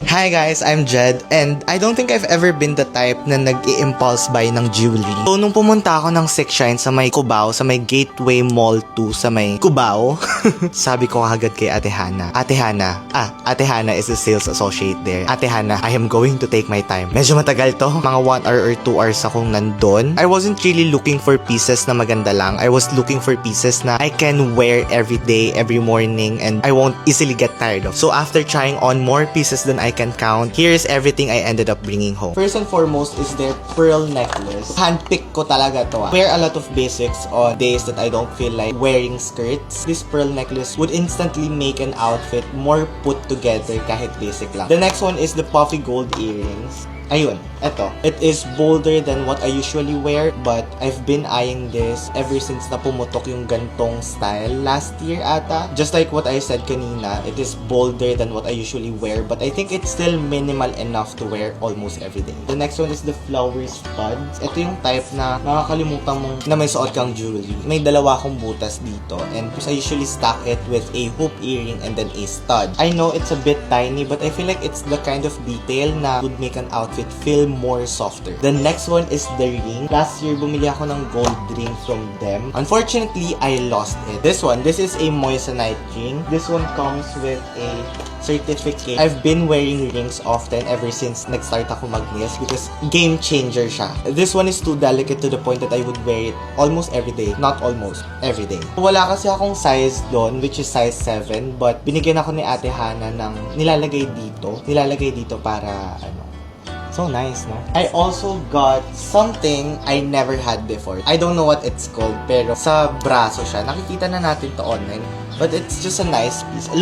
Hi guys, I'm Jed and I don't think I've ever been the type na nag-i-impulse buy ng jewelry. So nung pumunta ako ng Six Shine sa may Cubao, sa may Gateway Mall 2 sa may Cubao, sabi ko agad kay Ate Hana, Ate Hana is the sales associate there. Ate Hana, I am going to take my time. Medyo matagal to, mga 1 hour or 2 hours akong nandun. I wasn't really looking for pieces na maganda lang. I was looking for pieces na I can wear every day, every morning, and I won't easily get tired of. So after trying on more pieces than I can count, here's everything I ended up bringing home. First and foremost is their pearl necklace. Handpick ko talaga to. Wear a lot of basics on days that I don't feel like wearing skirts. This pearl necklace would instantly make an outfit more put together kahit basic lang. The next one is the puffy gold earrings. Ayun, eto. It is bolder than what I usually wear, but I've been eyeing this ever since na pumutok yung gantong style last year ata. Just like what I said kanina, it is bolder than what I usually wear, but I think it's still minimal enough to wear almost every day. The next one is the flower studs. Ito yung type na makakalimutan mong na may suot kang jewelry. May dalawa akong butas dito, and I usually stack it with a hoop earring and then a stud. I know it's a bit tiny, but I feel like it's the kind of detail na would make an outfit feel more softer. The next one is the ring. Last year, bumili ako ng gold ring from them. Unfortunately, I lost it. This is a moissanite ring. This one comes with a certificate. I've been wearing rings often ever since nag-start ako mag-nails because game changer siya. This one is too delicate to the point that I would wear it almost every day. Not almost, every day. Wala kasi akong size doon, which is size 7, but binigyan ako ni Ate Hana ng nilalagay dito para so nice, no? I also got something I never had before. I don't know what it's called, pero sa braso siya. Nakikita na natin to online. But it's just a nice piece.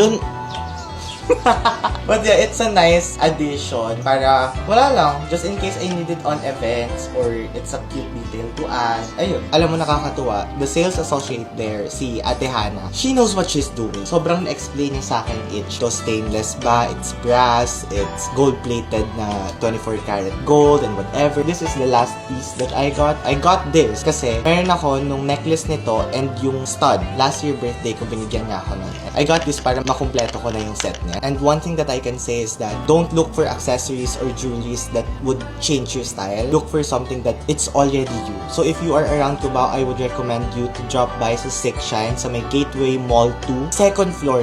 But yeah, it's a nice addition para wala lang, just in case I need it on events or it's a cute detail to add. Ayun, alam mo nakakatuwa, the sales associate there, si Ate Hana, she knows what she's doing. Sobrang na-explain niya sa akin each. Ito stainless ba, it's brass, it's gold-plated na 24 karat gold and whatever. This is the last piece that I got. I got this kasi meron ako nung necklace nito and yung stud. Last year birthday ko, binigyan niya ako nun. I got this para makumpleto ko na yung set niya. And one thing that I can say is that don't look for accessories or jewelries that would change your style. Look for something that it's already you. So if you are around Cubao, I would recommend you to drop by sa Six Shine sa may Gateway Mall 2, second floor